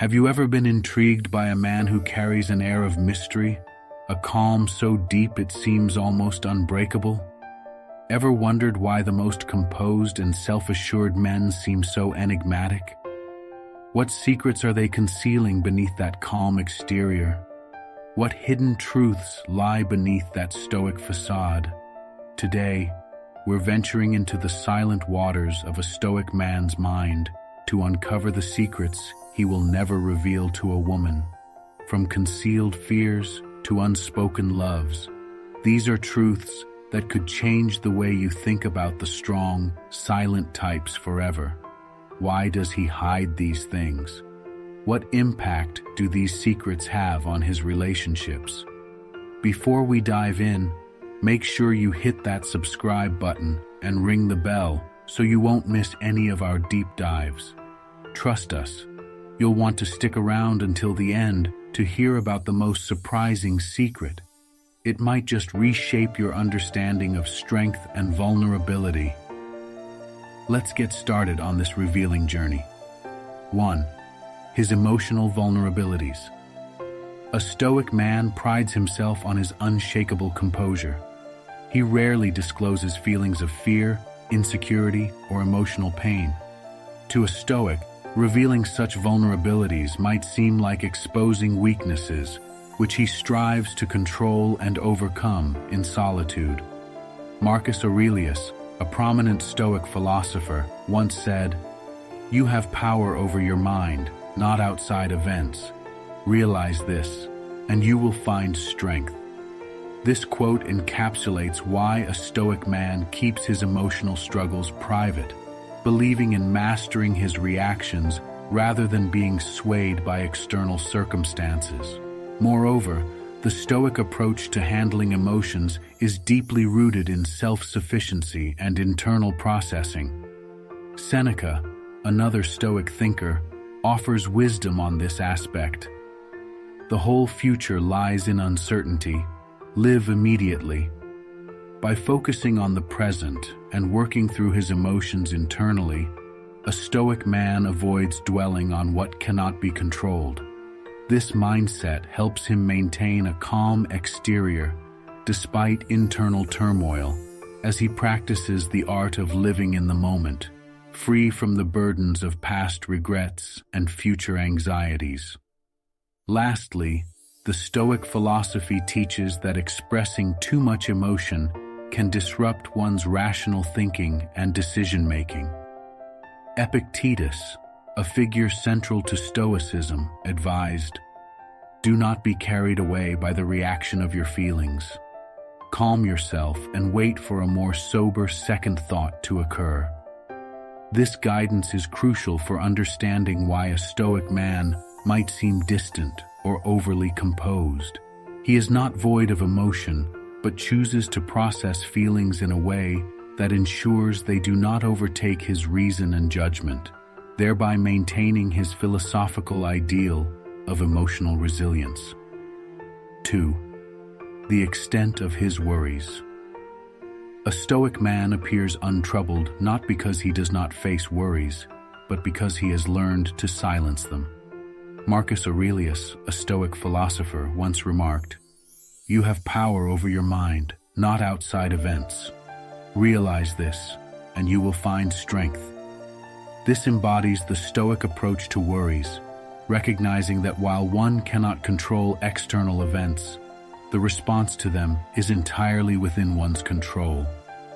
Have you ever been intrigued by a man who carries an air of mystery, a calm so deep it seems almost unbreakable? Ever wondered why the most composed and self-assured men seem so enigmatic? What secrets are they concealing beneath that calm exterior? What hidden truths lie beneath that stoic facade? Today, we're venturing into the silent waters of a stoic man's mind to uncover the secrets he will never reveal to a woman. From concealed fears to unspoken loves, these are truths that could change the way you think about the strong, silent types forever. Why does he hide these things? What impact do these secrets have on his relationships? Before we dive in, make sure you hit that subscribe button and ring the bell so you won't miss any of our deep dives. Trust us, you'll want to stick around until the end to hear about the most surprising secret. It might just reshape your understanding of strength and vulnerability. Let's get started on this revealing journey. 1. His emotional vulnerabilities. A stoic man prides himself on his unshakable composure. He rarely discloses feelings of fear, insecurity, or emotional pain. To a stoic, revealing such vulnerabilities might seem like exposing weaknesses, which he strives to control and overcome in solitude. Marcus Aurelius, a prominent Stoic philosopher, once said, "You have power over your mind, not outside events. Realize this, and you will find strength." This quote encapsulates why a Stoic man keeps his emotional struggles private, believing in mastering his reactions rather than being swayed by external circumstances. Moreover, the Stoic approach to handling emotions is deeply rooted in self-sufficiency and internal processing. Seneca, another Stoic thinker, offers wisdom on this aspect. The whole future lies in uncertainty. Live immediately. By focusing on the present and working through his emotions internally, a Stoic man avoids dwelling on what cannot be controlled. This mindset helps him maintain a calm exterior despite internal turmoil, as he practices the art of living in the moment, free from the burdens of past regrets and future anxieties. Lastly, the Stoic philosophy teaches that expressing too much emotion can disrupt one's rational thinking and decision-making. Epictetus, a figure central to Stoicism, advised, "Do not be carried away by the reaction of your feelings. Calm yourself and wait for a more sober second thought to occur." This guidance is crucial for understanding why a Stoic man might seem distant or overly composed. He is not void of emotion, but chooses to process feelings in a way that ensures they do not overtake his reason and judgment, thereby maintaining his philosophical ideal of emotional resilience. 2. The extent of his worries. A Stoic man appears untroubled not because he does not face worries, but because he has learned to silence them. Marcus Aurelius, a Stoic philosopher, once remarked, "You have power over your mind, not outside events. Realize this, and you will find strength." This embodies the Stoic approach to worries, recognizing that while one cannot control external events, the response to them is entirely within one's control.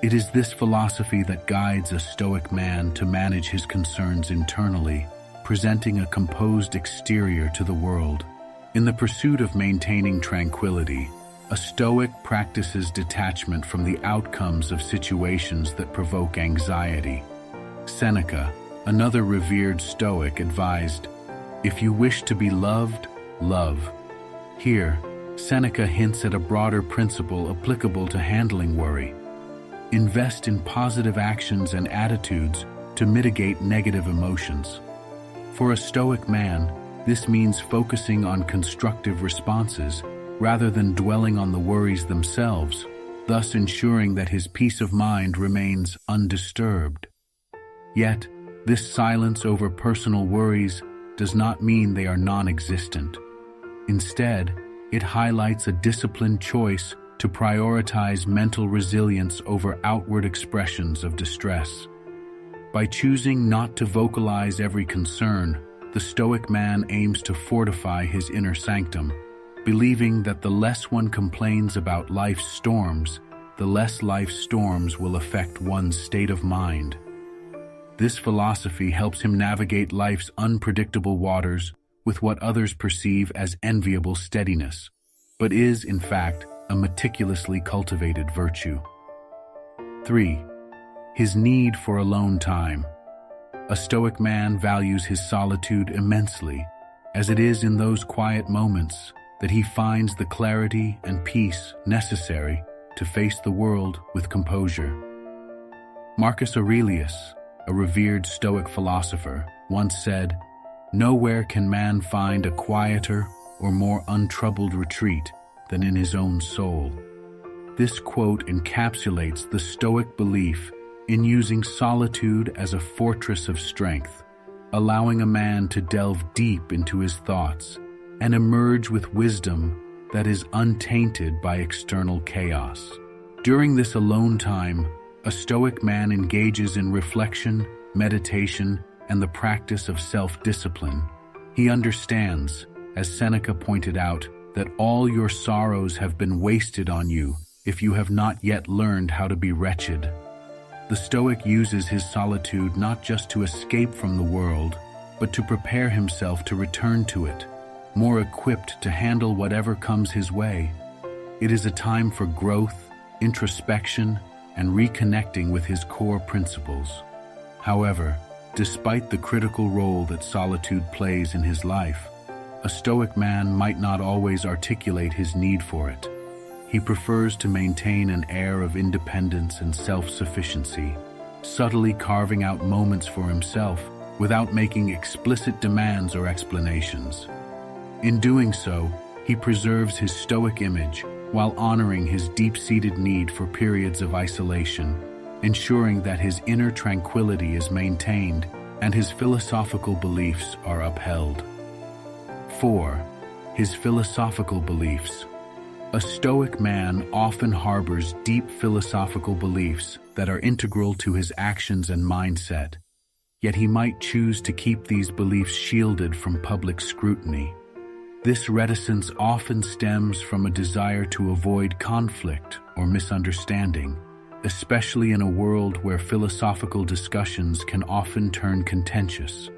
It is this philosophy that guides a Stoic man to manage his concerns internally, presenting a composed exterior to the world. In the pursuit of maintaining tranquility, a Stoic practices detachment from the outcomes of situations that provoke anxiety. Seneca, another revered Stoic, advised, "If you wish to be loved, love." Here, Seneca hints at a broader principle applicable to handling worry. Invest in positive actions and attitudes to mitigate negative emotions. For a Stoic man, this means focusing on constructive responses rather than dwelling on the worries themselves, thus ensuring that his peace of mind remains undisturbed. Yet, this silence over personal worries does not mean they are non-existent. Instead, it highlights a disciplined choice to prioritize mental resilience over outward expressions of distress. By choosing not to vocalize every concern, the Stoic man aims to fortify his inner sanctum, believing that the less one complains about life's storms, the less life's storms will affect one's state of mind. This philosophy helps him navigate life's unpredictable waters with what others perceive as enviable steadiness, but is, in fact, a meticulously cultivated virtue. 3. His need for alone time. A Stoic man values his solitude immensely, as it is in those quiet moments that he finds the clarity and peace necessary to face the world with composure. Marcus Aurelius, a revered Stoic philosopher, once said, "Nowhere can man find a quieter or more untroubled retreat than in his own soul." This quote encapsulates the Stoic belief in using solitude as a fortress of strength, allowing a man to delve deep into his thoughts and emerge with wisdom that is untainted by external chaos. During this alone time, a Stoic man engages in reflection, meditation, and the practice of self-discipline. He understands, as Seneca pointed out, that all your sorrows have been wasted on you if you have not yet learned how to be wretched. The Stoic uses his solitude not just to escape from the world, but to prepare himself to return to it, more equipped to handle whatever comes his way. It is a time for growth, introspection, and reconnecting with his core principles. However, despite the critical role that solitude plays in his life, a Stoic man might not always articulate his need for it. He prefers to maintain an air of independence and self-sufficiency, subtly carving out moments for himself without making explicit demands or explanations. In doing so, he preserves his Stoic image while honoring his deep-seated need for periods of isolation, ensuring that his inner tranquility is maintained and his philosophical beliefs are upheld. 4. His philosophical beliefs. A Stoic man often harbors deep philosophical beliefs that are integral to his actions and mindset, yet he might choose to keep these beliefs shielded from public scrutiny. This reticence often stems from a desire to avoid conflict or misunderstanding, especially in a world where philosophical discussions can often turn contentious.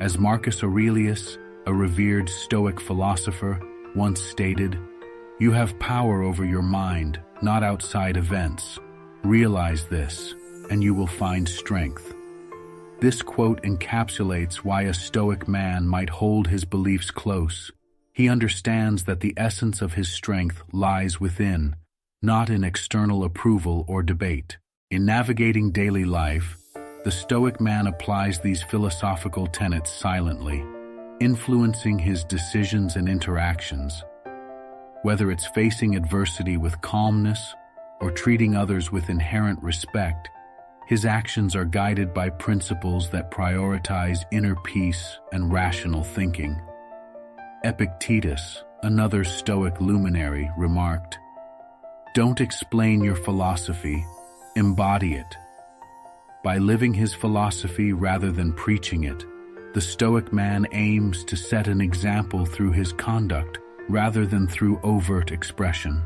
As Marcus Aurelius, a revered Stoic philosopher, once stated, "You have power over your mind, not outside events. Realize this, and you will find strength." This quote encapsulates why a Stoic man might hold his beliefs close. He understands that the essence of his strength lies within, not in external approval or debate. In navigating daily life, the Stoic man applies these philosophical tenets silently, influencing his decisions and interactions. Whether it's facing adversity with calmness or treating others with inherent respect, his actions are guided by principles that prioritize inner peace and rational thinking. Epictetus, another Stoic luminary, remarked, "Don't explain your philosophy, embody it." By living his philosophy rather than preaching it, the Stoic man aims to set an example through his conduct rather than through overt expression.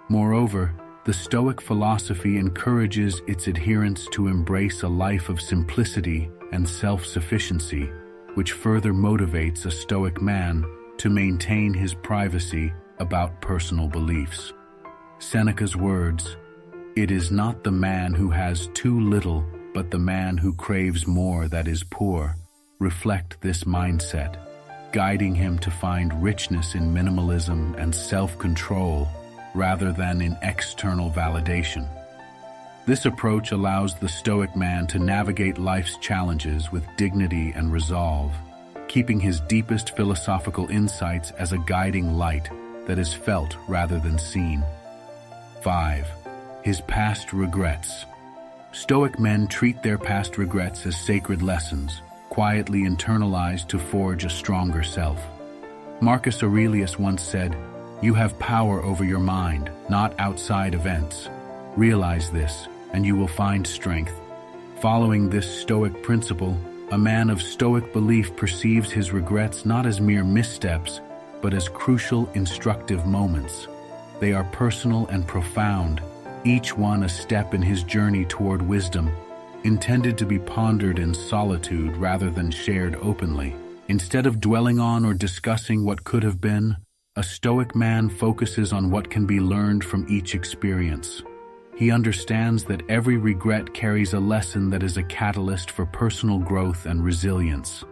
Moreover, the Stoic philosophy encourages its adherents to embrace a life of simplicity and self-sufficiency, which further motivates a Stoic man to maintain his privacy about personal beliefs. Seneca's words, "It is not the man who has too little, but the man who craves more that is poor," reflect this mindset, guiding him to find richness in minimalism and self-control rather than in external validation. This approach allows the Stoic man to navigate life's challenges with dignity and resolve, keeping his deepest philosophical insights as a guiding light that is felt rather than seen. 5. His past regrets. Stoic men treat their past regrets as sacred lessons, quietly internalized to forge a stronger self. Marcus Aurelius once said, "You have power over your mind, not outside events. Realize this, and you will find strength." Following this Stoic principle, a man of Stoic belief perceives his regrets not as mere missteps, but as crucial, instructive moments. They are personal and profound, each one a step in his journey toward wisdom, intended to be pondered in solitude rather than shared openly. Instead of dwelling on or discussing what could have been, a Stoic man focuses on what can be learned from each experience. He understands that every regret carries a lesson that is a catalyst for personal growth and resilience.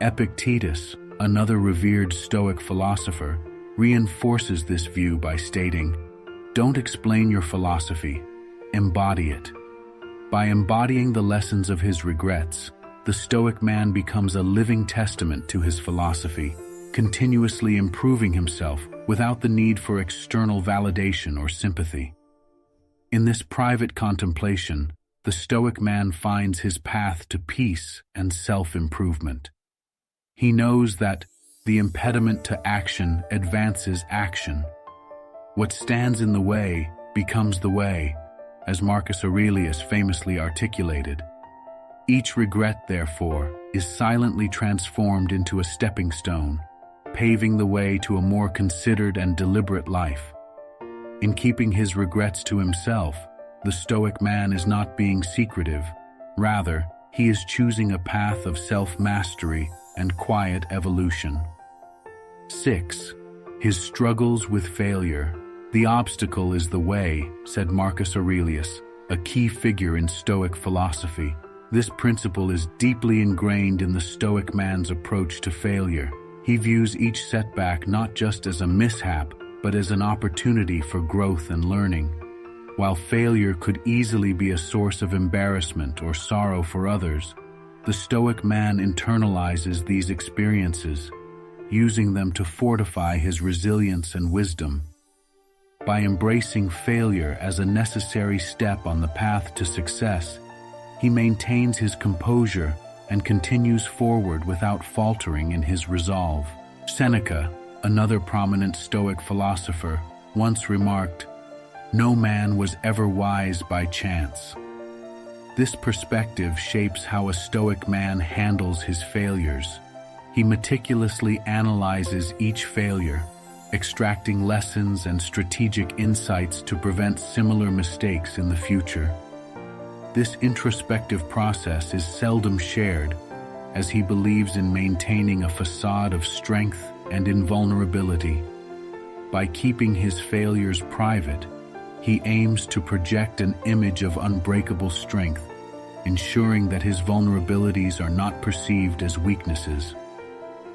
Epictetus, another revered Stoic philosopher, reinforces this view by stating, "Don't explain your philosophy, embody it." By embodying the lessons of his regrets, the Stoic man becomes a living testament to his philosophy, continuously improving himself without the need for external validation or sympathy. In this private contemplation, the Stoic man finds his path to peace and self-improvement. He knows that the impediment to action advances action. What stands in the way becomes the way, as Marcus Aurelius famously articulated. Each regret, therefore, is silently transformed into a stepping stone, paving the way to a more considered and deliberate life. In keeping his regrets to himself, the Stoic man is not being secretive. Rather, he is choosing a path of self-mastery and quiet evolution. 6. His struggles with failure. "The obstacle is the way," said Marcus Aurelius, a key figure in Stoic philosophy. This principle is deeply ingrained in the Stoic man's approach to failure. He views each setback not just as a mishap, but as an opportunity for growth and learning. While failure could easily be a source of embarrassment or sorrow for others, the Stoic man internalizes these experiences, using them to fortify his resilience and wisdom. By embracing failure as a necessary step on the path to success, he maintains his composure and continues forward without faltering in his resolve. Seneca, another prominent Stoic philosopher, once remarked, "No man was ever wise by chance." This perspective shapes how a Stoic man handles his failures. He meticulously analyzes each failure, extracting lessons and strategic insights to prevent similar mistakes in the future. This introspective process is seldom shared, as he believes in maintaining a facade of strength and invulnerability. By keeping his failures private, he aims to project an image of unbreakable strength, ensuring that his vulnerabilities are not perceived as weaknesses.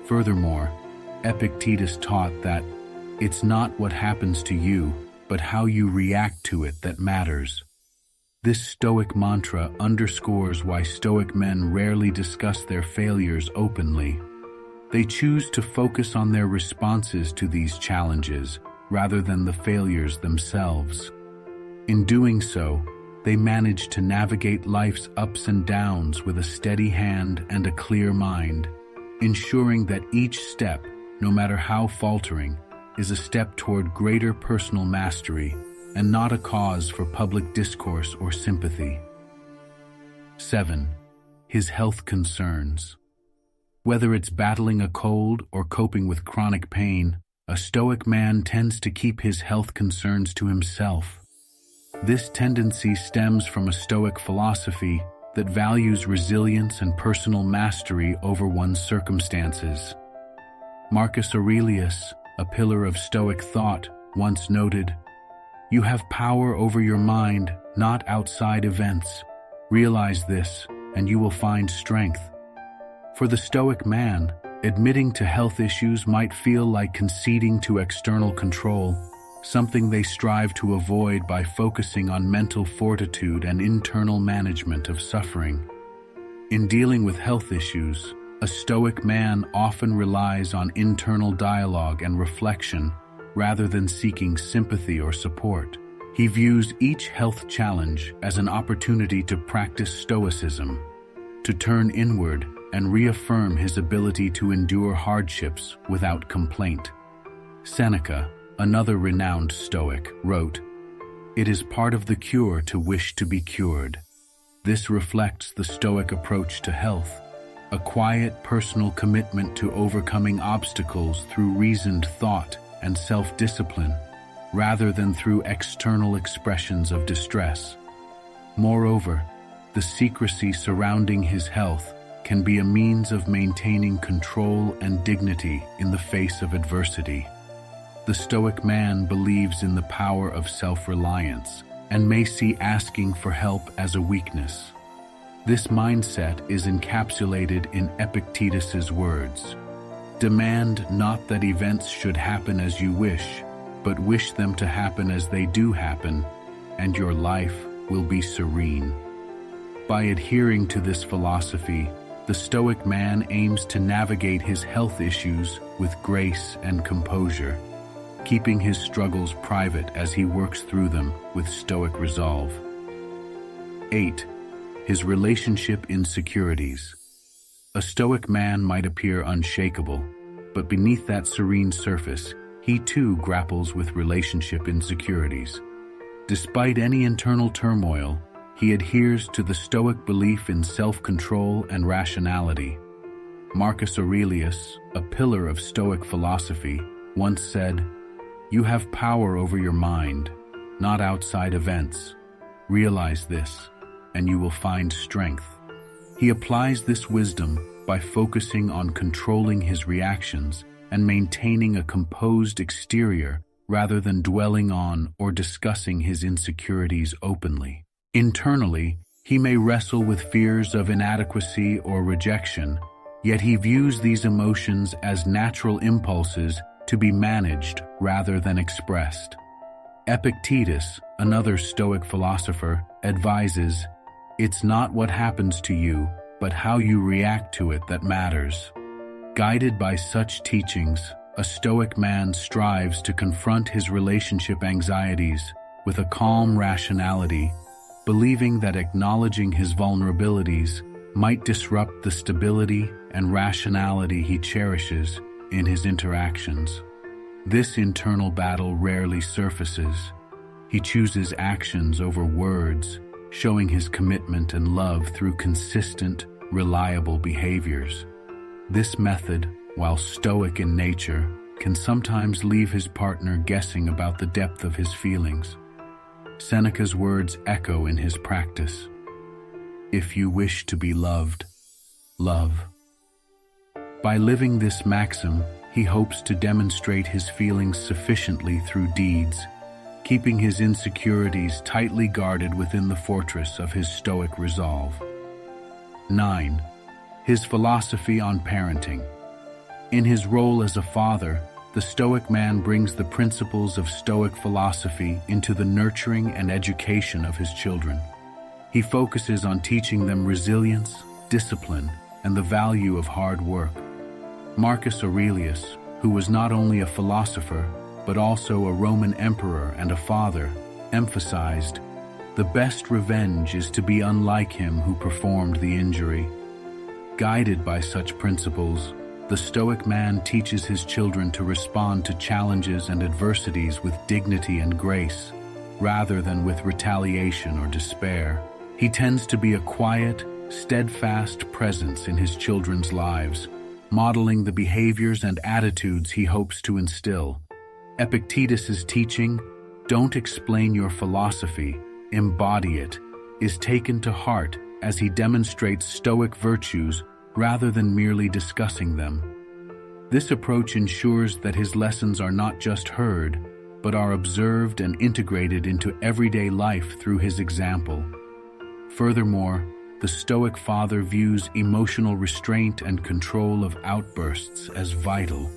Furthermore, Epictetus taught that it's not what happens to you, but how you react to it that matters. This Stoic mantra underscores why Stoic men rarely discuss their failures openly. They choose to focus on their responses to these challenges rather than the failures themselves. In doing so, they manage to navigate life's ups and downs with a steady hand and a clear mind, ensuring that each step, no matter how faltering, is a step toward greater personal mastery and not a cause for public discourse or sympathy. 7. His health concerns. Whether it's battling a cold or coping with chronic pain, a Stoic man tends to keep his health concerns to himself. This tendency stems from a Stoic philosophy that values resilience and personal mastery over one's circumstances. Marcus Aurelius, a pillar of Stoic thought, once noted, "You have power over your mind, not outside events. Realize this, and you will find strength." For the Stoic man, admitting to health issues might feel like conceding to external control, something they strive to avoid by focusing on mental fortitude and internal management of suffering. In dealing with health issues, a Stoic man often relies on internal dialogue and reflection rather than seeking sympathy or support. He views each health challenge as an opportunity to practice Stoicism, to turn inward and reaffirm his ability to endure hardships without complaint. Seneca, another renowned Stoic, wrote, "It is part of the cure to wish to be cured." This reflects the Stoic approach to health, a quiet personal commitment to overcoming obstacles through reasoned thought and self-discipline, rather than through external expressions of distress. Moreover, the secrecy surrounding his health can be a means of maintaining control and dignity in the face of adversity. The Stoic man believes in the power of self-reliance and may see asking for help as a weakness. This mindset is encapsulated in Epictetus's words, "Demand not that events should happen as you wish, but wish them to happen as they do happen, and your life will be serene." By adhering to this philosophy, the Stoic man aims to navigate his health issues with grace and composure, keeping his struggles private as he works through them with Stoic resolve. 8. His relationship insecurities. A Stoic man might appear unshakable, but beneath that serene surface, he too grapples with relationship insecurities. Despite any internal turmoil, he adheres to the Stoic belief in self-control and rationality. Marcus Aurelius, a pillar of Stoic philosophy, once said, "You have power over your mind, not outside events. Realize this, and you will find strength." He applies this wisdom by focusing on controlling his reactions and maintaining a composed exterior rather than dwelling on or discussing his insecurities openly. Internally, he may wrestle with fears of inadequacy or rejection, yet he views these emotions as natural impulses to be managed rather than expressed. Epictetus, another Stoic philosopher, advises, "It's not what happens to you, but how you react to it that matters." Guided by such teachings, a Stoic man strives to confront his relationship anxieties with a calm rationality, believing that acknowledging his vulnerabilities might disrupt the stability and rationality he cherishes in his interactions. This internal battle rarely surfaces. He chooses actions over words, showing his commitment and love through consistent, reliable behaviors. This method, while Stoic in nature, can sometimes leave his partner guessing about the depth of his feelings. Seneca's words echo in his practice. "If you wish to be loved, love." By living this maxim, he hopes to demonstrate his feelings sufficiently through deeds, keeping his insecurities tightly guarded within the fortress of his Stoic resolve. 9. His philosophy on parenting. In his role as a father, the Stoic man brings the principles of Stoic philosophy into the nurturing and education of his children. He focuses on teaching them resilience, discipline, and the value of hard work. Marcus Aurelius, who was not only a philosopher, but also a Roman emperor and a father, emphasized, "The best revenge is to be unlike him who performed the injury." Guided by such principles, the Stoic man teaches his children to respond to challenges and adversities with dignity and grace, rather than with retaliation or despair. He tends to be a quiet, steadfast presence in his children's lives, modeling the behaviors and attitudes he hopes to instill. Epictetus's teaching, "Don't explain your philosophy, embody it," is taken to heart as he demonstrates Stoic virtues rather than merely discussing them. This approach ensures that his lessons are not just heard, but are observed and integrated into everyday life through his example. Furthermore, the Stoic father views emotional restraint and control of outbursts as vital.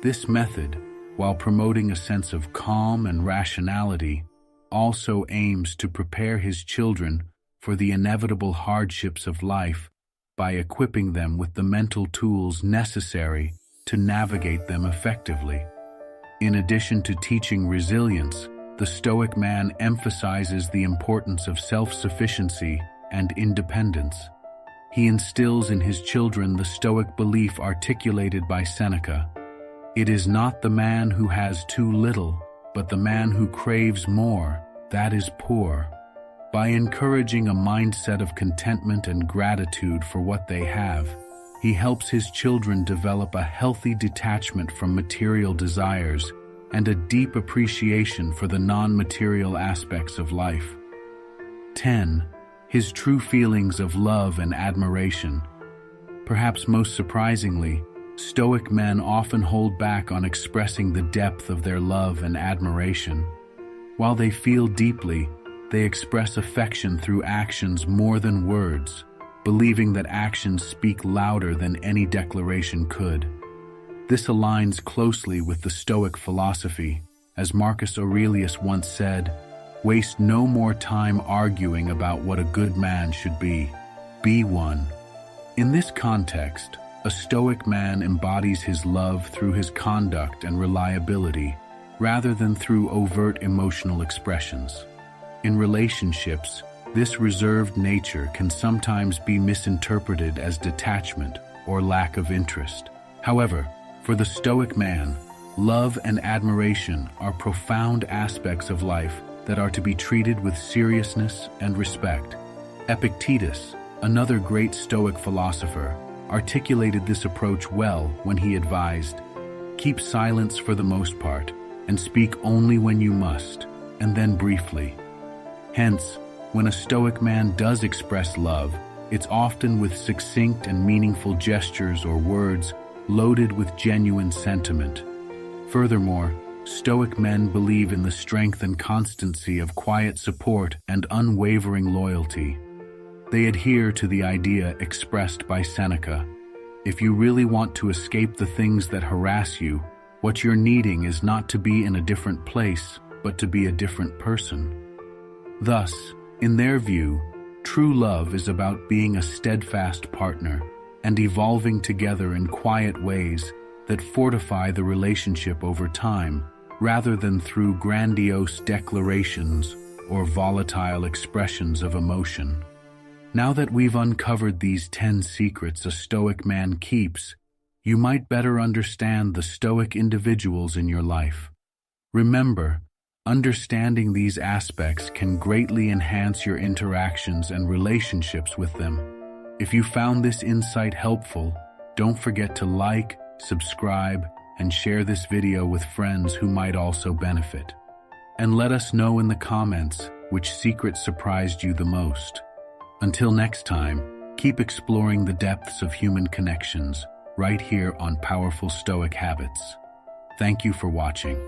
This method, while promoting a sense of calm and rationality, also aims to prepare his children for the inevitable hardships of life by equipping them with the mental tools necessary to navigate them effectively. In addition to teaching resilience, the Stoic man emphasizes the importance of self-sufficiency and independence. he instills in his children the Stoic belief articulated by Seneca: "It is not the man who has too little, but the man who craves more, that is poor." By encouraging a mindset of contentment and gratitude for what they have, he helps his children develop a healthy detachment from material desires and a deep appreciation for the non-material aspects of life. 10. His true feelings of love and admiration. Perhaps most surprisingly, Stoic men often hold back on expressing the depth of their love and admiration. While they feel deeply, they express affection through actions more than words, believing that actions speak louder than any declaration could. This aligns closely with the Stoic philosophy, as Marcus Aurelius once said, "Waste no more time arguing about what a good man should be. Be one." In this context, a Stoic man embodies his love through his conduct and reliability, rather than through overt emotional expressions. In relationships, this reserved nature can sometimes be misinterpreted as detachment or lack of interest. However, for the Stoic man, love and admiration are profound aspects of life that are to be treated with seriousness and respect. Epictetus, another great Stoic philosopher, articulated this approach well when he advised, "Keep silence for the most part, and speak only when you must, and then briefly." Hence, when a Stoic man does express love, it's often with succinct and meaningful gestures or words loaded with genuine sentiment. Furthermore, Stoic men believe in the strength and constancy of quiet support and unwavering loyalty. They adhere to the idea expressed by Seneca: "If you really want to escape the things that harass you, what you're needing is not to be in a different place, but to be a different person." Thus, in their view, true love is about being a steadfast partner and evolving together in quiet ways that fortify the relationship over time, rather than through grandiose declarations or volatile expressions of emotion. Now that we've uncovered these 10 secrets a Stoic man keeps, you might better understand the Stoic individuals in your life. Remember, understanding these aspects can greatly enhance your interactions and relationships with them. If you found this insight helpful, don't forget to like, subscribe, and share this video with friends who might also benefit. And let us know in the comments which secret surprised you the most. Until next time, keep exploring the depths of human connections right here on Powerful Stoic Habits. Thank you for watching.